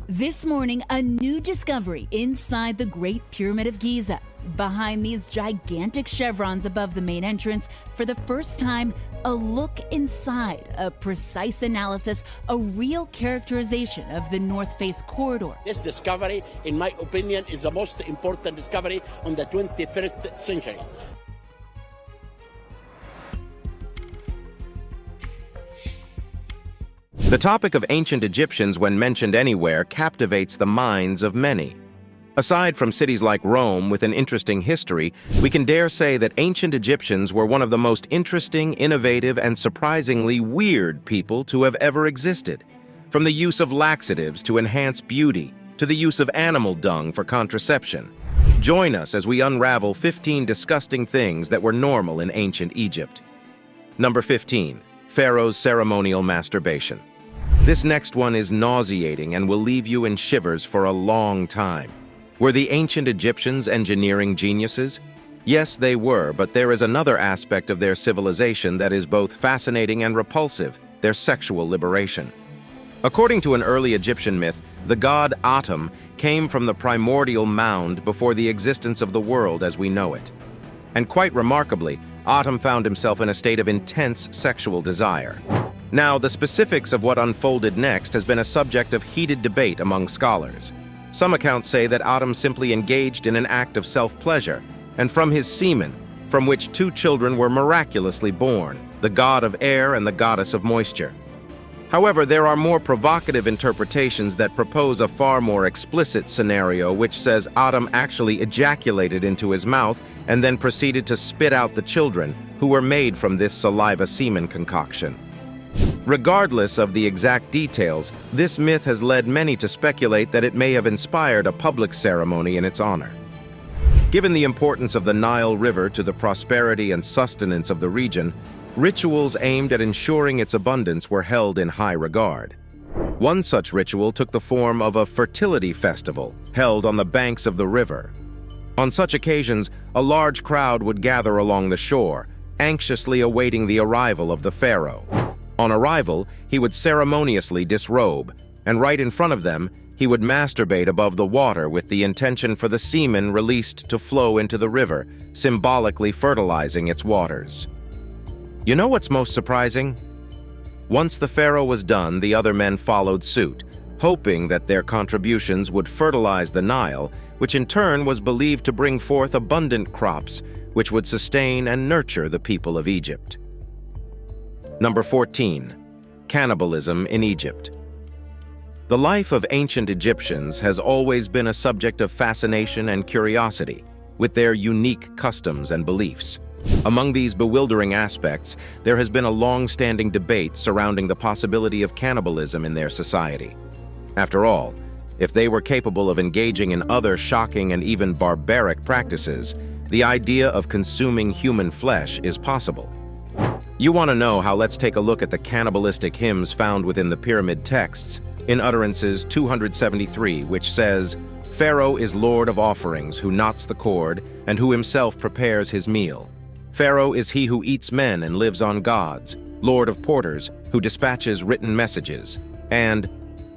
This morning, a new discovery inside the Great Pyramid of Giza. Behind these gigantic chevrons above the main entrance, for the first time, a look inside, a precise analysis, a real characterization of the North Face corridor. This discovery, in my opinion, is the most important discovery on the 21st century. The topic of ancient Egyptians, when mentioned anywhere, captivates the minds of many. Aside from cities like Rome with an interesting history, we can dare say that ancient Egyptians were one of the most interesting, innovative, and surprisingly weird people to have ever existed. From the use of laxatives to enhance beauty, to the use of animal dung for contraception. Join us as we unravel 15 disgusting things that were normal in ancient Egypt. Number 15. Pharaoh's ceremonial masturbation. This next one is nauseating and will leave you in shivers for a long time. Were the ancient Egyptians engineering geniuses? Yes, they were, but there is another aspect of their civilization that is both fascinating and repulsive, their sexual liberation. According to an early Egyptian myth, the god Atum came from the primordial mound before the existence of the world as we know it. And quite remarkably, Atum found himself in a state of intense sexual desire. Now, the specifics of what unfolded next has been a subject of heated debate among scholars. Some accounts say that Atum simply engaged in an act of self-pleasure, and from his semen, from which two children were miraculously born, the god of air and the goddess of moisture. However, there are more provocative interpretations that propose a far more explicit scenario which says Atum actually ejaculated into his mouth and then proceeded to spit out the children, who were made from this saliva-semen concoction. Regardless of the exact details, this myth has led many to speculate that it may have inspired a public ceremony in its honor. Given the importance of the Nile River to the prosperity and sustenance of the region, rituals aimed at ensuring its abundance were held in high regard. One such ritual took the form of a fertility festival held on the banks of the river. On such occasions, a large crowd would gather along the shore, anxiously awaiting the arrival of the pharaoh. On arrival, he would ceremoniously disrobe, and right in front of them, he would masturbate above the water with the intention for the semen released to flow into the river, symbolically fertilizing its waters. You know what's most surprising? Once the pharaoh was done, the other men followed suit, hoping that their contributions would fertilize the Nile, which in turn was believed to bring forth abundant crops, which would sustain and nurture the people of Egypt. Number 14. Cannibalism in Egypt. The life of ancient Egyptians has always been a subject of fascination and curiosity, with their unique customs and beliefs. Among these bewildering aspects, there has been a long-standing debate surrounding the possibility of cannibalism in their society. After all, if they were capable of engaging in other shocking and even barbaric practices, the idea of consuming human flesh is possible. You want to know how? Let's take a look at the cannibalistic hymns found within the pyramid texts, in utterances 273, which says, "Pharaoh is lord of offerings, who knots the cord, and who himself prepares his meal. Pharaoh is he who eats men and lives on gods, lord of porters, who dispatches written messages. And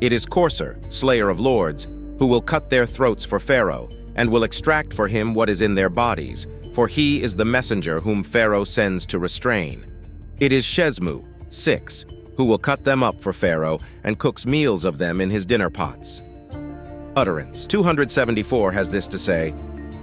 it is Courser, slayer of lords, who will cut their throats for Pharaoh, and will extract for him what is in their bodies, for he is the messenger whom Pharaoh sends to restrain. It is Shesmu, 6, who will cut them up for Pharaoh and cooks meals of them in his dinner pots." Utterance 274 has this to say,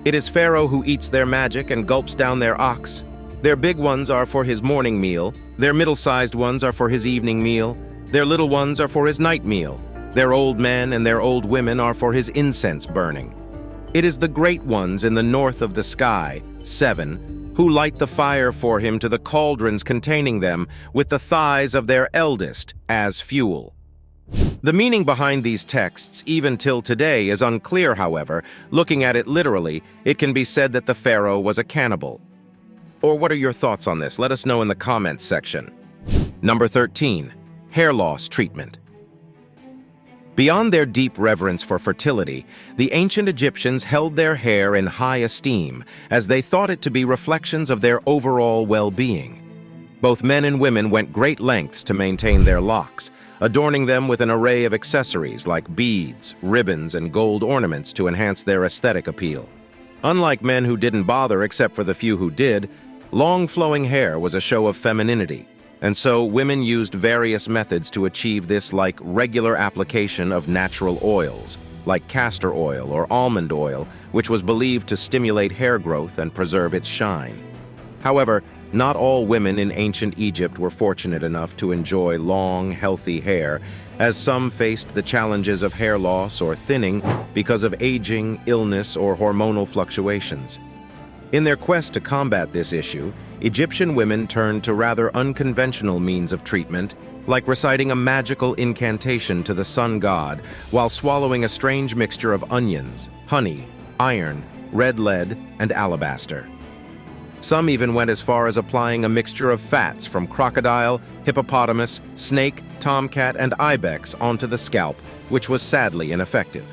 "It is Pharaoh who eats their magic and gulps down their ox. Their big ones are for his morning meal, their middle-sized ones are for his evening meal, their little ones are for his night meal, their old men and their old women are for his incense burning. It is the great ones in the north of the sky, 7, who light the fire for him to the cauldrons containing them, with the thighs of their eldest as fuel." The meaning behind these texts, even till today, is unclear, however. Looking at it literally, it can be said that the pharaoh was a cannibal. Or what are your thoughts on this? Let us know in the comments section. Number 13. Hair loss treatment. Beyond their deep reverence for fertility, the ancient Egyptians held their hair in high esteem, as they thought it to be reflections of their overall well-being. Both men and women went great lengths to maintain their locks, adorning them with an array of accessories like beads, ribbons, and gold ornaments to enhance their aesthetic appeal. Unlike men who didn't bother except for the few who did, long flowing hair was a show of femininity, and so women used various methods to achieve this, like regular application of natural oils, like castor oil or almond oil, which was believed to stimulate hair growth and preserve its shine. However, not all women in ancient Egypt were fortunate enough to enjoy long, healthy hair, as some faced the challenges of hair loss or thinning because of aging, illness, or hormonal fluctuations. In their quest to combat this issue, Egyptian women turned to rather unconventional means of treatment, like reciting a magical incantation to the sun god while swallowing a strange mixture of onions, honey, iron, red lead, and alabaster. Some even went as far as applying a mixture of fats from crocodile, hippopotamus, snake, tomcat, and ibex onto the scalp, which was sadly ineffective.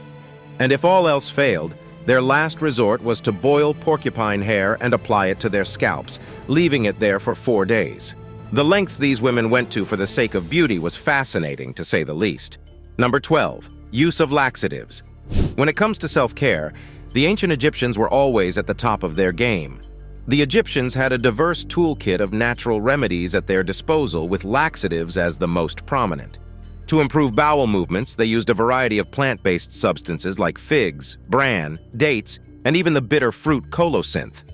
And if all else failed, their last resort was to boil porcupine hair and apply it to their scalps, leaving it there for 4 days. The lengths these women went to for the sake of beauty was fascinating, to say the least. Number 12. Use of laxatives. When it comes to self-care, the ancient Egyptians were always at the top of their game. The Egyptians had a diverse toolkit of natural remedies at their disposal, with laxatives as the most prominent. To improve bowel movements, they used a variety of plant-based substances like figs, bran, dates, and even the bitter fruit colocynth.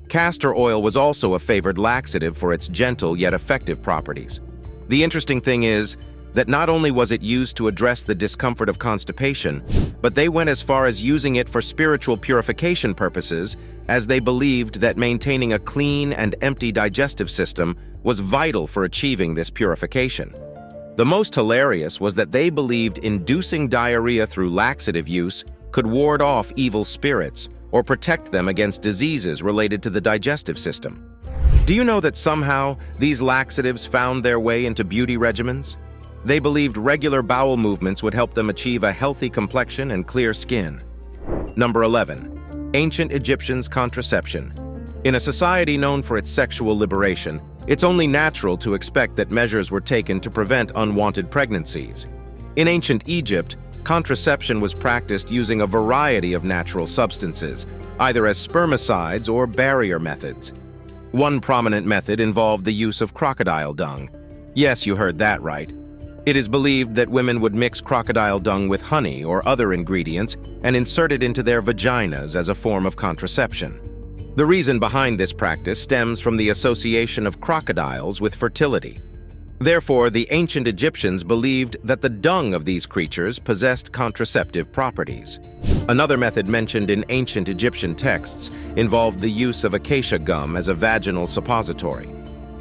Castor oil was also a favored laxative for its gentle yet effective properties. The interesting thing is that not only was it used to address the discomfort of constipation, but they went as far as using it for spiritual purification purposes, as they believed that maintaining a clean and empty digestive system was vital for achieving this purification. The most hilarious was that they believed inducing diarrhea through laxative use could ward off evil spirits or protect them against diseases related to the digestive system. Do you know that somehow these laxatives found their way into beauty regimens? They believed regular bowel movements would help them achieve a healthy complexion and clear skin. Number 11. Ancient Egyptians' contraception. In a society known for its sexual liberation, it's only natural to expect that measures were taken to prevent unwanted pregnancies. In ancient Egypt, contraception was practiced using a variety of natural substances, either as spermicides or barrier methods. One prominent method involved the use of crocodile dung. Yes, you heard that right. It is believed that women would mix crocodile dung with honey or other ingredients and insert it into their vaginas as a form of contraception. The reason behind this practice stems from the association of crocodiles with fertility. Therefore, the ancient Egyptians believed that the dung of these creatures possessed contraceptive properties. Another method mentioned in ancient Egyptian texts involved the use of acacia gum as a vaginal suppository.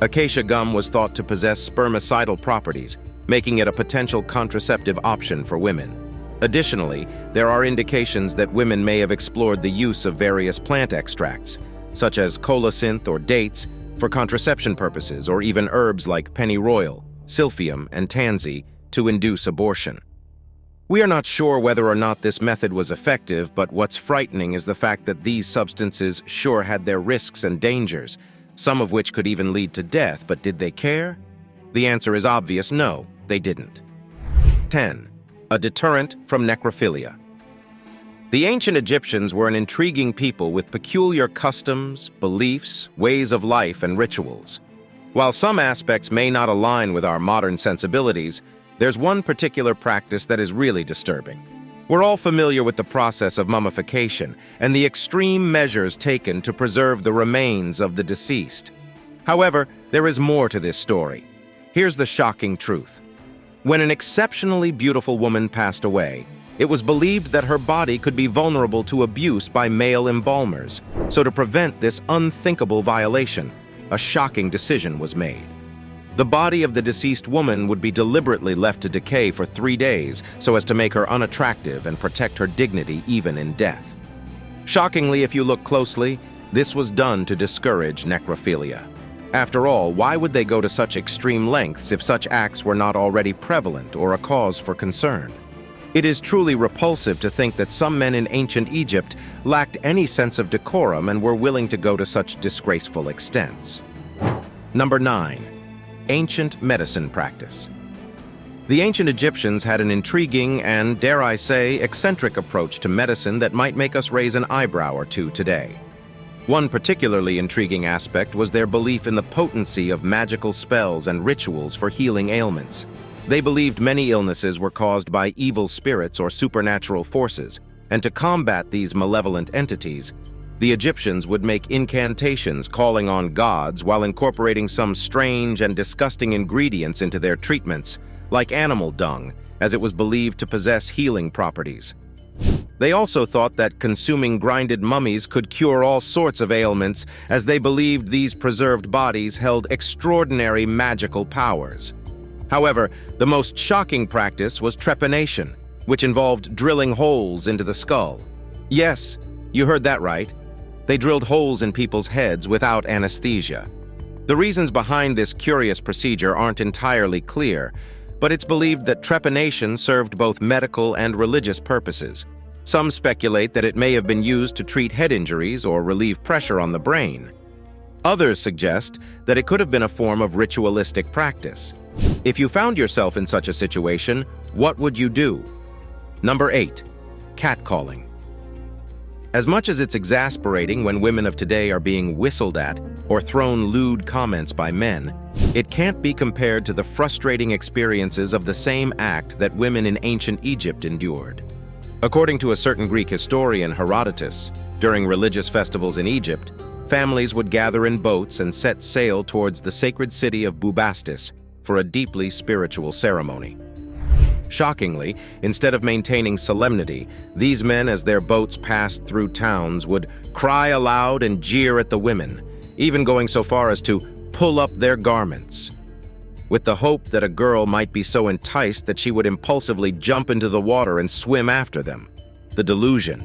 Acacia gum was thought to possess spermicidal properties, making it a potential contraceptive option for women. Additionally, there are indications that women may have explored the use of various plant extracts, such as colocynth or dates, for contraception purposes, or even herbs like pennyroyal, silphium, and tansy to induce abortion. We are not sure whether or not this method was effective, but what's frightening is the fact that these substances sure had their risks and dangers, some of which could even lead to death, but did they care? The answer is obvious: no, they didn't. 10. A deterrent from necrophilia. The ancient Egyptians were an intriguing people with peculiar customs, beliefs, ways of life, and rituals. While some aspects may not align with our modern sensibilities, there's one particular practice that is really disturbing. We're all familiar with the process of mummification and the extreme measures taken to preserve the remains of the deceased. However, there is more to this story. Here's the shocking truth. When an exceptionally beautiful woman passed away, it was believed that her body could be vulnerable to abuse by male embalmers. So to prevent this unthinkable violation, a shocking decision was made. The body of the deceased woman would be deliberately left to decay for 3 days so as to make her unattractive and protect her dignity even in death. Shockingly, if you look closely, this was done to discourage necrophilia. After all, why would they go to such extreme lengths if such acts were not already prevalent or a cause for concern? It is truly repulsive to think that some men in ancient Egypt lacked any sense of decorum and were willing to go to such disgraceful extents. Number 9. ancient medicine practice. The ancient Egyptians had an intriguing and, dare I say, eccentric approach to medicine that might make us raise an eyebrow or two today. One particularly intriguing aspect was their belief in the potency of magical spells and rituals for healing ailments. They believed many illnesses were caused by evil spirits or supernatural forces, and to combat these malevolent entities, the Egyptians would make incantations calling on gods while incorporating some strange and disgusting ingredients into their treatments, like animal dung, as it was believed to possess healing properties. They also thought that consuming grinded mummies could cure all sorts of ailments, as they believed these preserved bodies held extraordinary magical powers. However, the most shocking practice was trepanation, which involved drilling holes into the skull. Yes, you heard that right. They drilled holes in people's heads without anesthesia. The reasons behind this curious procedure aren't entirely clear, but it's believed that trepanation served both medical and religious purposes. Some speculate that it may have been used to treat head injuries or relieve pressure on the brain. Others suggest that it could have been a form of ritualistic practice. If you found yourself in such a situation, what would you do? Number 8. Catcalling. As much as it's exasperating when women of today are being whistled at or thrown lewd comments by men, it can't be compared to the frustrating experiences of the same act that women in ancient Egypt endured. According to a certain Greek historian, Herodotus, during religious festivals in Egypt, families would gather in boats and set sail towards the sacred city of Bubastis for a deeply spiritual ceremony. Shockingly, instead of maintaining solemnity, these men, as their boats passed through towns, would cry aloud and jeer at the women, even going so far as to pull up their garments, with the hope that a girl might be so enticed that she would impulsively jump into the water and swim after them. The delusion.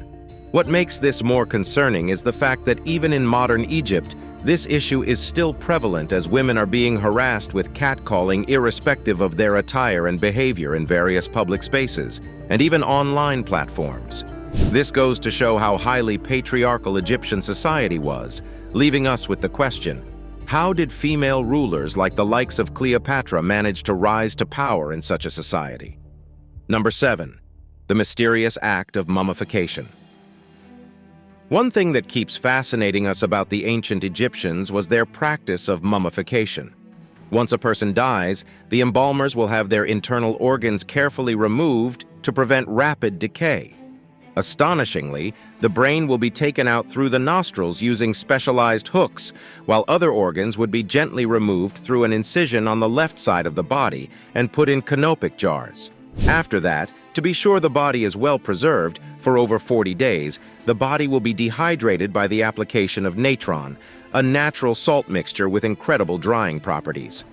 What makes this more concerning is the fact that even in modern Egypt, this issue is still prevalent as women are being harassed with catcalling irrespective of their attire and behavior in various public spaces, and even online platforms. This goes to show how highly patriarchal Egyptian society was, leaving us with the question, how did female rulers like the likes of Cleopatra manage to rise to power in such a society? Number 7. The mysterious act of mummification. One thing that keeps fascinating us about the ancient Egyptians was their practice of mummification. Once a person dies, the embalmers will have their internal organs carefully removed to prevent rapid decay. Astonishingly, the brain will be taken out through the nostrils using specialized hooks, while other organs would be gently removed through an incision on the left side of the body and put in canopic jars. After that, to be sure the body is well preserved, for over 40 days, the body will be dehydrated by the application of natron, a natural salt mixture with incredible drying properties.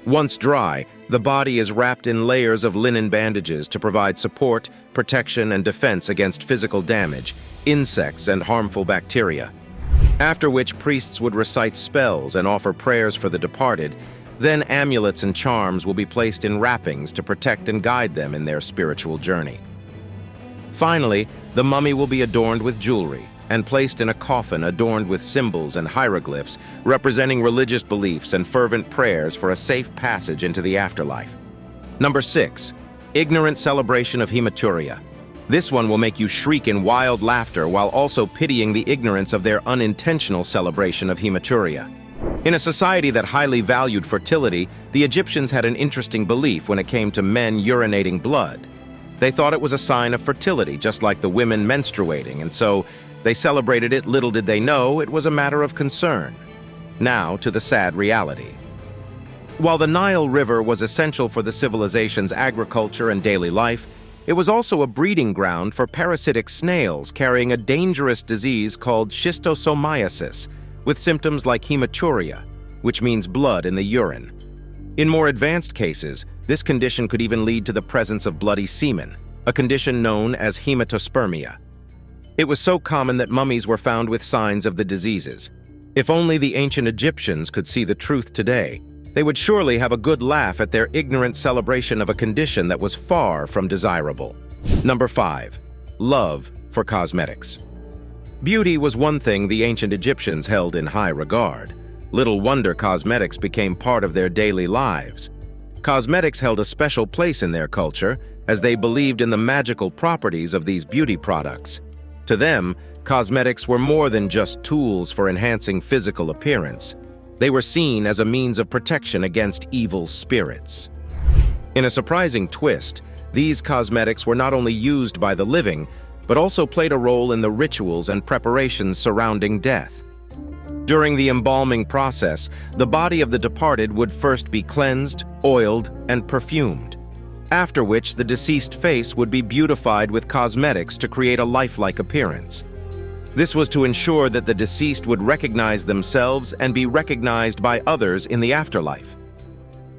Once dry, the body is wrapped in layers of linen bandages to provide support, protection, and defense against physical damage, insects, and harmful bacteria. After which priests would recite spells and offer prayers for the departed, then amulets and charms will be placed in wrappings to protect and guide them in their spiritual journey. Finally, the mummy will be adorned with jewelry and placed in a coffin adorned with symbols and hieroglyphs representing religious beliefs and fervent prayers for a safe passage into the afterlife. Number 6. Ignorant celebration of hematuria. This one will make you shriek in wild laughter while also pitying the ignorance of their unintentional celebration of hematuria. In a society that highly valued fertility, the Egyptians had an interesting belief when it came to men urinating blood. They thought it was a sign of fertility, just like the women menstruating, and so they celebrated it. Little did they know it was a matter of concern. Now to the sad reality. While the Nile River was essential for the civilization's agriculture and daily life, it was also a breeding ground for parasitic snails carrying a dangerous disease called schistosomiasis, with symptoms like hematuria, which means blood in the urine. In more advanced cases, this condition could even lead to the presence of bloody semen, a condition known as hematospermia. It was so common that mummies were found with signs of the diseases. If only the ancient Egyptians could see the truth today, they would surely have a good laugh at their ignorant celebration of a condition that was far from desirable. Number 5. Love for cosmetics. Beauty was one thing the ancient Egyptians held in high regard. Little wonder cosmetics became part of their daily lives. Cosmetics held a special place in their culture, as they believed in the magical properties of these beauty products. To them, cosmetics were more than just tools for enhancing physical appearance. They were seen as a means of protection against evil spirits. In a surprising twist, these cosmetics were not only used by the living, but also played a role in the rituals and preparations surrounding death. During the embalming process, the body of the departed would first be cleansed, oiled, and perfumed, after which the deceased face would be beautified with cosmetics to create a lifelike appearance. This was to ensure that the deceased would recognize themselves and be recognized by others in the afterlife.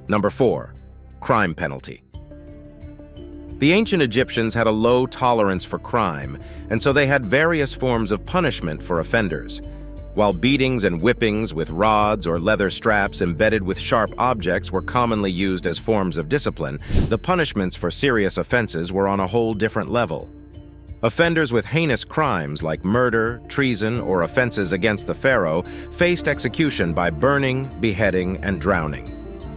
Number 4. Crime penalty. The ancient Egyptians had a low tolerance for crime, and so they had various forms of punishment for offenders. While beatings and whippings with rods or leather straps embedded with sharp objects were commonly used as forms of discipline, the punishments for serious offenses were on a whole different level. Offenders with heinous crimes like murder, treason, or offenses against the pharaoh faced execution by burning, beheading, and drowning.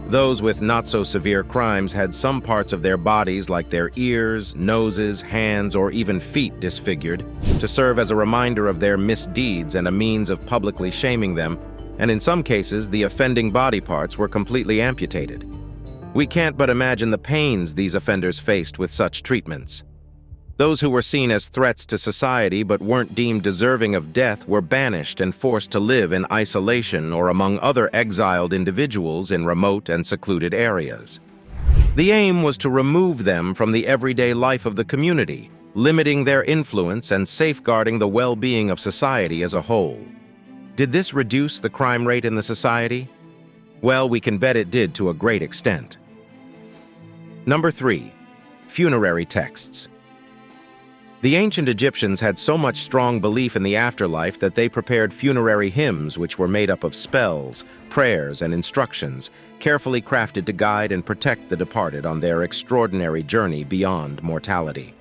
Those with not-so-severe crimes had some parts of their bodies, like their ears, noses, hands, or even feet, disfigured, to serve as a reminder of their misdeeds and a means of publicly shaming them, and in some cases, the offending body parts were completely amputated. We can't but imagine the pains these offenders faced with such treatments. Those who were seen as threats to society but weren't deemed deserving of death were banished and forced to live in isolation or among other exiled individuals in remote and secluded areas. The aim was to remove them from the everyday life of the community, limiting their influence and safeguarding the well-being of society as a whole. Did this reduce the crime rate in the society? Well, we can bet it did to a great extent. Number 3. Funerary texts. The ancient Egyptians had so much strong belief in the afterlife that they prepared funerary hymns which were made up of spells, prayers, and instructions, carefully crafted to guide and protect the departed on their extraordinary journey beyond mortality.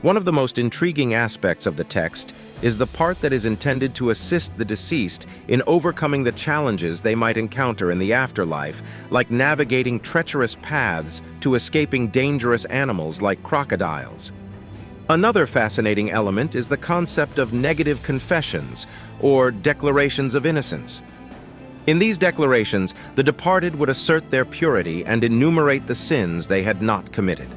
One of the most intriguing aspects of the text is the part that is intended to assist the deceased in overcoming the challenges they might encounter in the afterlife, like navigating treacherous paths to escaping dangerous animals like crocodiles. Another fascinating element is the concept of negative confessions, or declarations of innocence. In these declarations, the departed would assert their purity and enumerate the sins they had not committed.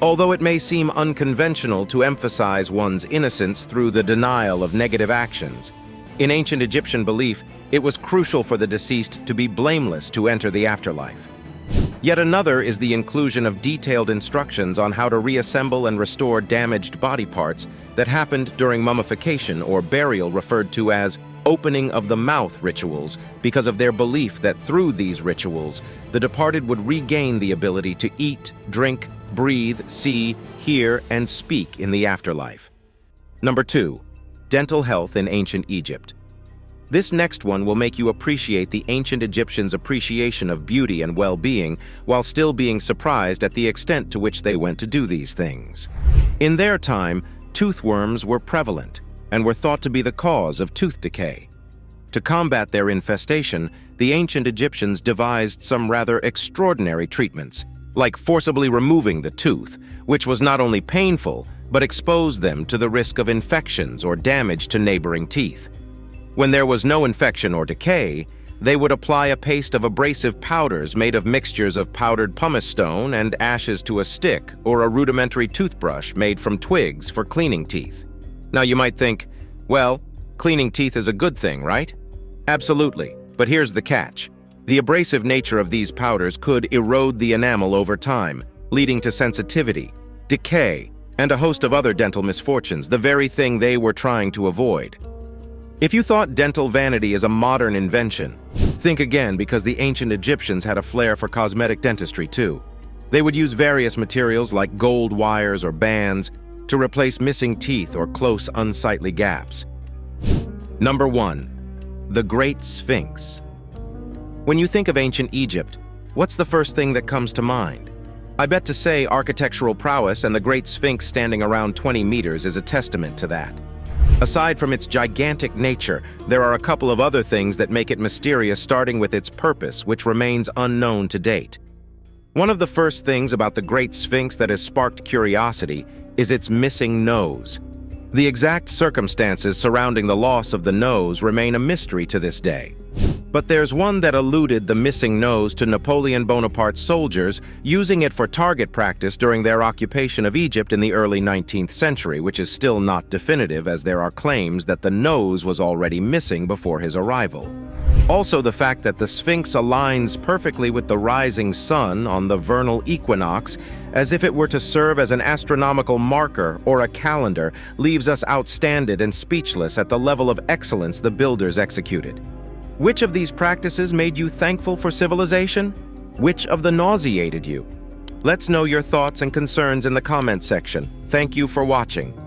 Although it may seem unconventional to emphasize one's innocence through the denial of negative actions, in ancient Egyptian belief, it was crucial for the deceased to be blameless to enter the afterlife. Yet another is the inclusion of detailed instructions on how to reassemble and restore damaged body parts that happened during mummification or burial, referred to as opening of the mouth rituals, because of their belief that through these rituals, the departed would regain the ability to eat, drink, breathe, see, hear, and speak in the afterlife. Number 2. Dental health in ancient Egypt. This next one will make you appreciate the ancient Egyptians' appreciation of beauty and well-being, while still being surprised at the extent to which they went to do these things. In their time, toothworms were prevalent and were thought to be the cause of tooth decay. To combat their infestation, the ancient Egyptians devised some rather extraordinary treatments, like forcibly removing the tooth, which was not only painful, but exposed them to the risk of infections or damage to neighboring teeth. When there was no infection or decay, they would apply a paste of abrasive powders made of mixtures of powdered pumice stone and ashes to a stick, or a rudimentary toothbrush made from twigs for cleaning teeth. Now you might think, well, cleaning teeth is a good thing, right? Absolutely, but here's the catch. The abrasive nature of these powders could erode the enamel over time, leading to sensitivity, decay, and a host of other dental misfortunes, the very thing they were trying to avoid. If you thought dental vanity is a modern invention, think again, because the ancient Egyptians had a flair for cosmetic dentistry too. They would use various materials like gold wires or bands to replace missing teeth or close, unsightly gaps. Number 1. The Great Sphinx. When you think of ancient Egypt, what's the first thing that comes to mind? I bet to say architectural prowess, and the Great Sphinx standing around 20 meters is a testament to that. Aside from its gigantic nature, there are a couple of other things that make it mysterious, starting with its purpose, which remains unknown to date. One of the first things about the Great Sphinx that has sparked curiosity is its missing nose. The exact circumstances surrounding the loss of the nose remain a mystery to this day. But there's one that alluded the missing nose to Napoleon Bonaparte's soldiers using it for target practice during their occupation of Egypt in the early 19th century, which is still not definitive, as there are claims that the nose was already missing before his arrival. Also, the fact that the Sphinx aligns perfectly with the rising sun on the vernal equinox, as if it were to serve as an astronomical marker or a calendar, leaves us outstanded and speechless at the level of excellence the builders executed. Which of these practices made you thankful for civilization? Which of the nauseated you? Let's know your thoughts and concerns in the comments section. Thank you for watching.